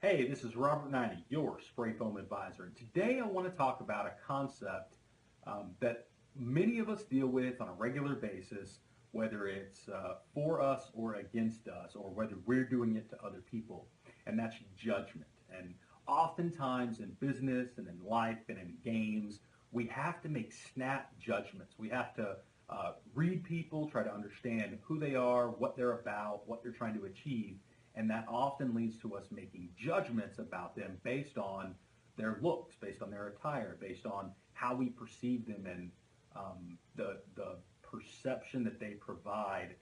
Hey, this is Robert Naini, your spray foam advisor. And today I want to talk about a concept that many of us deal with on a regular basis, whether it's for us or against us, or whether we're doing it to other people, and that's judgment. And oftentimes in business and in life and in games, we have to make snap judgments. We have to read people, try to understand who they are, what they're about, what they're trying to achieve, and that often leads to us making judgments about them based on their looks, based on their attire, based on how we perceive them and the perception that they provide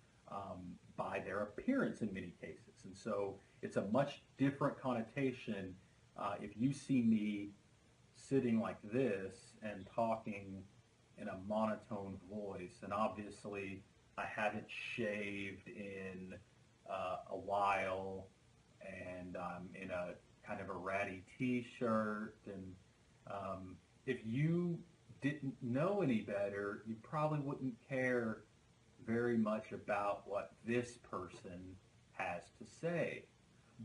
by their appearance in many cases. And so it's a much different connotation if you see me sitting like this and talking in a monotone voice, and obviously I haven't shaved in a while, and I'm in a kind of a ratty t-shirt, and if you didn't know any better, you probably wouldn't care very much about what this person has to say.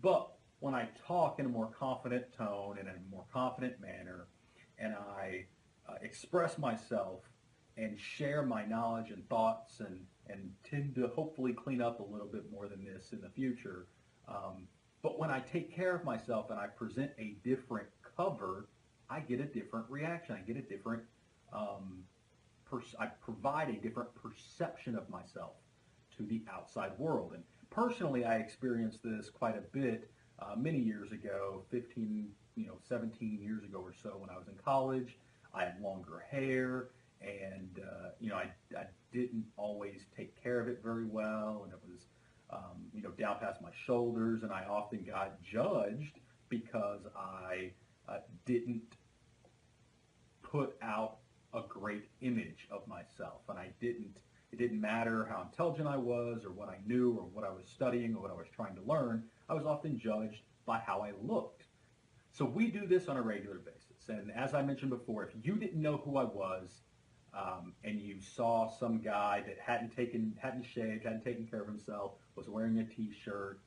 But when I talk in a more confident tone and in a more confident manner, and I express myself and share my knowledge and thoughts and tend to hopefully clean up a little bit more than this in the future. But when I take care of myself and I present a different cover, I get a different reaction. I get a different, I provide a different perception of myself to the outside world. And personally, I experienced this quite a bit many years ago, 15, 17 years ago or so when I was in college. I had longer hair, and I didn't always take care of it very well, and it was down past my shoulders, and I often got judged because I didn't put out a great image of myself, and it didn't matter how intelligent I was or what I knew or what I was studying or what I was trying to learn. I was often judged by how I looked. So we do this on a regular basis, and as I mentioned before, if you didn't know who I was, and you saw some guy that hadn't shaved, hadn't taken care of himself, was wearing a t-shirt,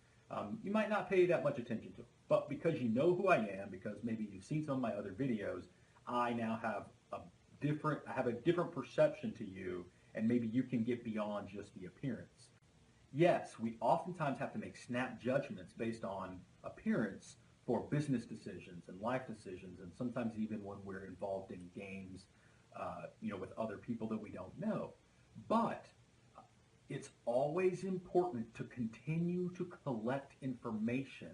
you might not pay that much attention to him. But because you know who I am, because maybe you've seen some of my other videos, I now have a different perception to you, and maybe you can get beyond just the appearance. Yes, we oftentimes have to make snap judgments based on appearance for business decisions and life decisions, and sometimes even when we're involved in games, with other people that we don't know. But it's always important to continue to collect information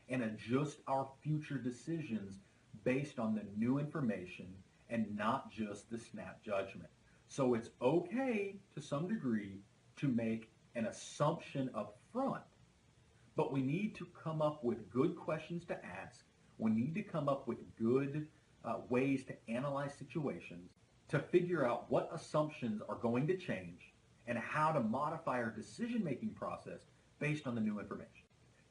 and adjust our future decisions based on the new information and not just the snap judgment. So it's okay to some degree to make an assumption up front, but we need to come up with good questions to ask. We need to come up with good ways to analyze situations, to figure out what assumptions are going to change and how to modify our decision-making process based on the new information.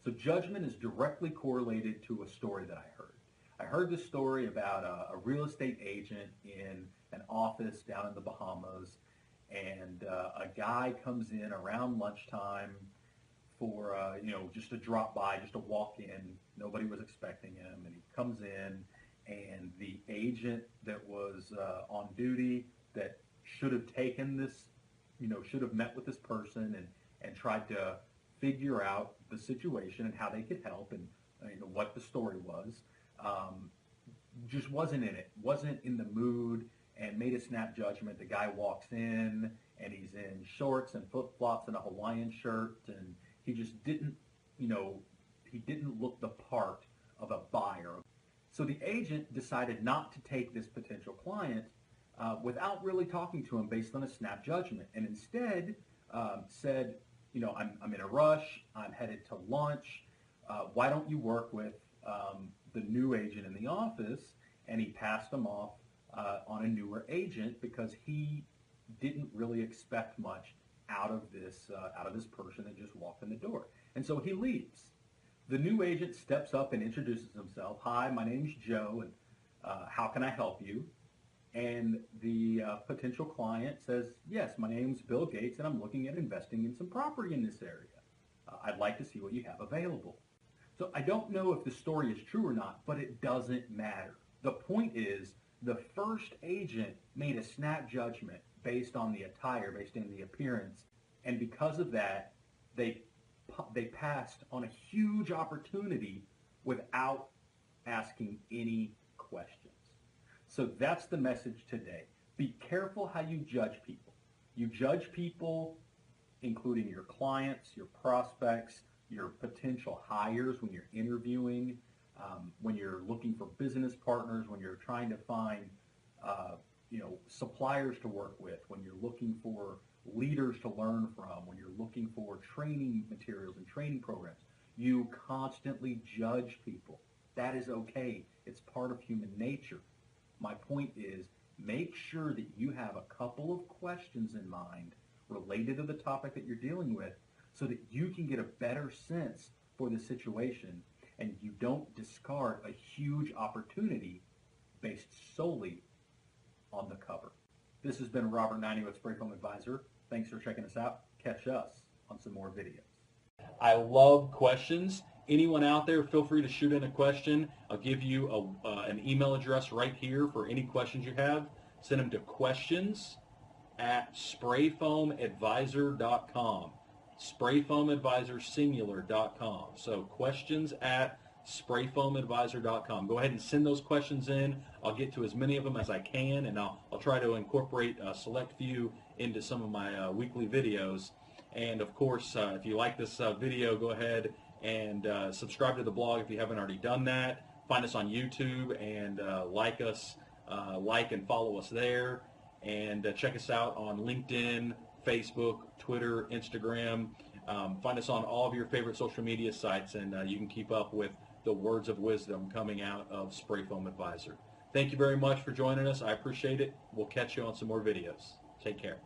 So judgment is directly correlated to a story that I heard. I heard this story about a real estate agent in an office down in the Bahamas, and a guy comes in around lunchtime for, just to drop by, just to walk in. Nobody was expecting him, and he comes in, and the agent that was on duty that should have taken this, should have met with this person and tried to figure out the situation and how they could help and what the story was, just wasn't in it, wasn't in the mood, and made a snap judgment. The guy walks in, and he's in shorts and flip-flops and a Hawaiian shirt, and he just didn't, he didn't look the part of a buyer. So the agent decided not to take this potential client without really talking to him based on a snap judgment, and instead said, I'm in a rush, I'm headed to lunch, why don't you work with the new agent in the office? And he passed him off on a newer agent because he didn't really expect much out of this person that just walked in the door. And so he leaves. The new agent steps up and introduces himself. Hi, my name's Joe, and how can I help you? And the potential client says, yes, my name's Bill Gates, and I'm looking at investing in some property in this area. I'd like to see what you have available. So I don't know if the story is true or not, but it doesn't matter. The point is, the first agent made a snap judgment based on the attire, based on the appearance, and because of that, they passed on a huge opportunity without asking any questions. So that's the message today. Be careful how you judge people. You judge people, including your clients, your prospects, your potential hires when you're interviewing, when you're looking for business partners, when you're trying to find suppliers to work with, when you're looking for leaders to learn from, when you're looking for training materials and training programs. You constantly judge people. That is okay. It's part of human nature. My point is, make sure that you have a couple of questions in mind related to the topic that you're dealing with so that you can get a better sense for the situation and you don't discard a huge opportunity based solely on the cover. This has been Robert Naini with Spray Foam Advisor. Thanks for checking us out. Catch us on some more videos. I love questions. Anyone out there, feel free to shoot in a question. I'll give you an email address right here for any questions you have. Send them to questions@sprayfoamadvisor.com. sprayfoamadvisorsingular.com. So questions@sprayfoamadvisor.com. Go ahead and send those questions in. I'll get to as many of them as I can, and I'll try to incorporate a select few into some of my weekly videos. And of course, if you like this video, go ahead and subscribe to the blog if you haven't already done that. Find us on YouTube and like us, like and follow us there. And check us out on LinkedIn, Facebook, Twitter, Instagram. Find us on all of your favorite social media sites, and you can keep up with the words of wisdom coming out of Spray Foam Advisor. Thank you very much for joining us. I appreciate it. We'll catch you on some more videos. Take care.